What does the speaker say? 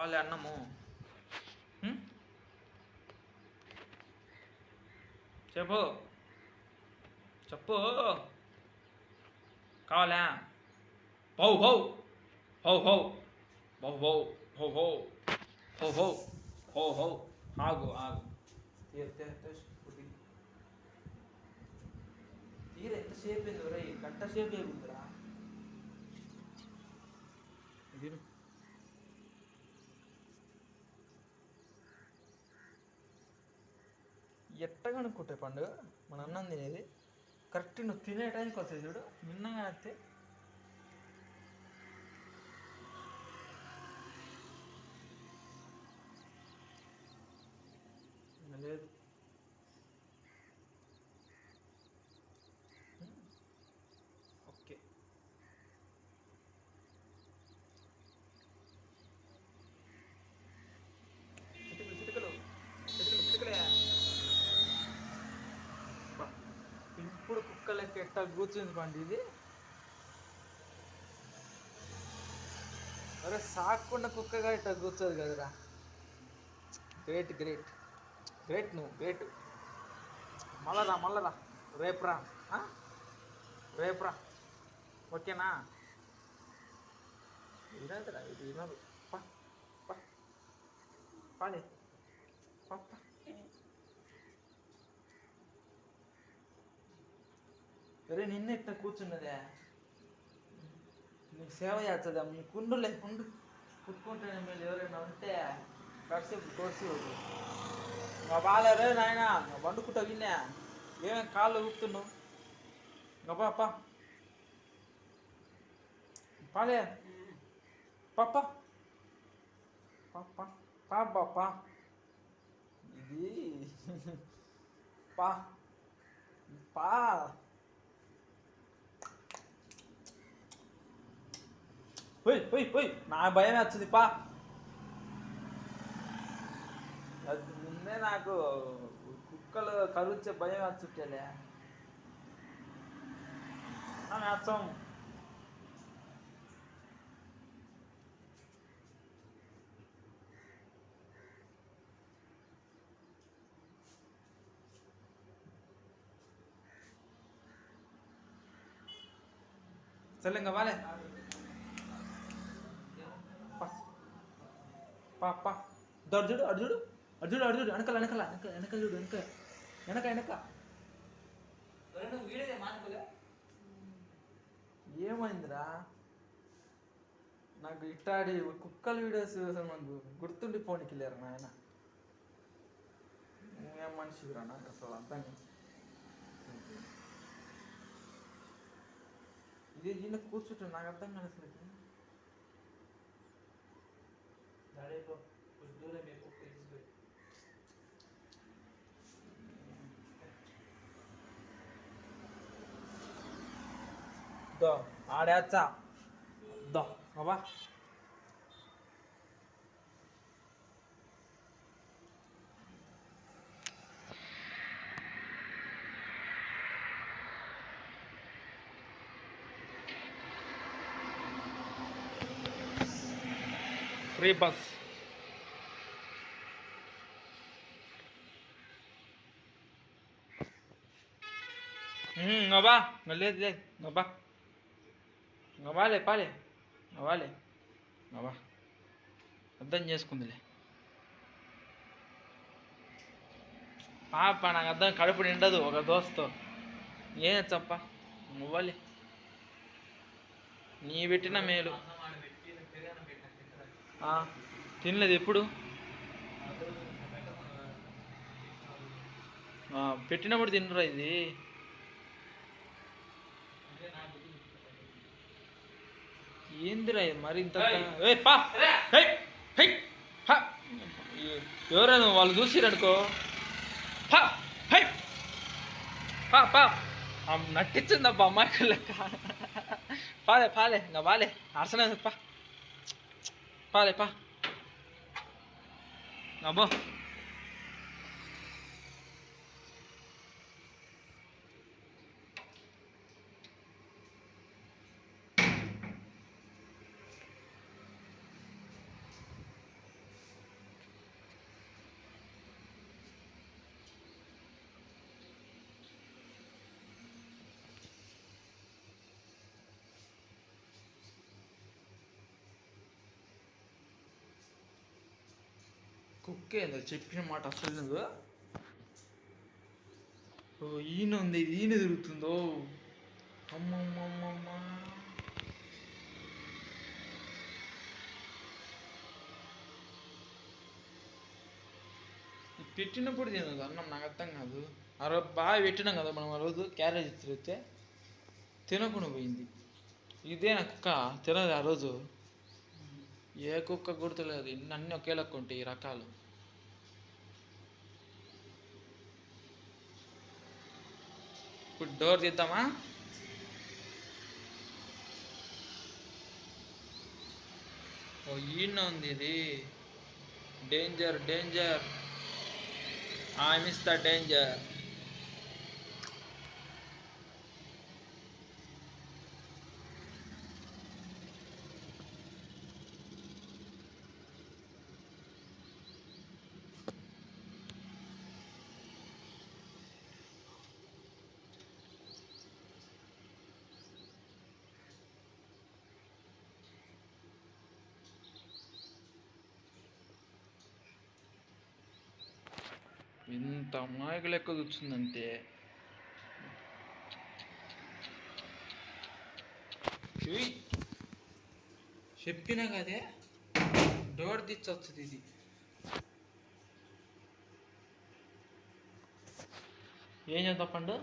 కావాలి అన్నము. చెప్పు చెప్పు కావాలా? భౌ భౌ భౌ భౌ భౌ భౌ భౌ భౌ భౌ భౌ భౌ భౌ ఆగు ఆగు. తీర ఎంతసేపు అయింది రే? గంట సేపు అయిపోతుందిరా. ఇది ఎట్టగా అనుకుంటే పండుగ మన అన్నం తినేది కరెక్ట్ నువ్వు తినే టైంకి వస్తుంది చూడు. నిన్నగా అయితే లేదు. ఓకే చిటికలు చిటికలు చిటికలు చిటికలే. ఇప్పుడు కుక్కలకి ఎట్టా కూర్చుంది పండి ఇది. అరే సాకుండా కుక్కగా ఇట్టా కూర్చోదు కదరా. గ్రేట్ గ్రేట్ గ్రేట్, నువ్వు గ్రేట్. మళ్ళరా మళ్ళరా రేపురా రేపురా. ఓకేనా? వినదురా ఇది వినదు. పాలే పాప. అరే నిన్న ఇట్లా కూర్చున్నదే నీకు సేవ చేస్తుందా? మీ కుండులే కుండు కుట్టుకుంటే మీరు ఎవరైనా ఉంటే కడిసేపు కోసి మా బాగాలేరే నాయన వండుకుంటా విన్నా. ఏమేమి కాళ్ళు ఊపుతున్నావు? గబా పాలే పాప పాప పాప ఇది పా పా. పోయి పోయి పోయి నా భయం వచ్చింది పా. ముందే నాకు కుక్కలు కరుచే భయం వచ్చుట్టేలే. అచ్చం చల్ ఇంకా వాలే పా అర్జుడు అర్జుడు అర్జుడు అర్జుడు వెనకాల వెనకాల వెనకాల చూడు వెనక వెనక వెనక. ఏమైందిరా? నాకు ఇట్టాడి కుక్కల వీడియోస్ నాకు గుర్తుండిపోనికి లేరు నాయన. నువ్వేం మనిషిరా? నాకు అసలు అర్థం ఇది ఈయన కూర్చుంటా నాకు అర్థం కాదు అసలు. దో ఆడేచ్చా దో బాబా. Free bus. ngaba లేదు లేదు ngaba ngబాలే పాలే ngబాలే ngబా అర్థం చేసుకుందిలే పాప. నాకు అర్థం కడుపు నిండదు ఒక దోస్తతో. ఏం చప్ప నువ్వాలి నీ పెట్టిన మేలు. తినలేదు ఎప్పుడు పెట్టినప్పుడు తినరా ఇది. ఏందిరా మరి ఇంత పా. ఎవరైనా వాళ్ళు చూసిరనుకో పా నట్టించిందబ్బా అమ్మాయి లెక్క. పాలే పాలే ఇంకా బాలే అర్సనే పా పాలే పా అబ్బో. కుక్క ఏందో చెప్పిన మాట అసలు నువ్వు. ఓ ఈయన ఉంది, ఇది ఈయన తిరుగుతుందో. అమ్మమ్మమ్మమ్మ. పెట్టినప్పుడు తినదు అన్నం, నాకు అర్థం కాదు. ఆ రోజు బాగా పెట్టినాం కదా మనం, ఆ రోజు క్యారేజ్ తిరిగితే తినకుండా పోయింది. ఇదే నా కుక్క తినదు ఆ రోజు. ఏ కుక్క గుర్తులేదు, ఇన్ని అన్నీ ఒకే లెక్క ఉంటాయి ఈ రకాలు. ఇప్పుడు డోర్ తీద్దామా? ఓ ఈయన ఉంది ఇది. Danger danger, I miss the danger. ఇంత అమాయకు లెక్క కూర్చుందంటే. చెప్పినా కదే డోర్ తెచ్చొస్తుంది ఇది. ఏం చేద్దాం పండు?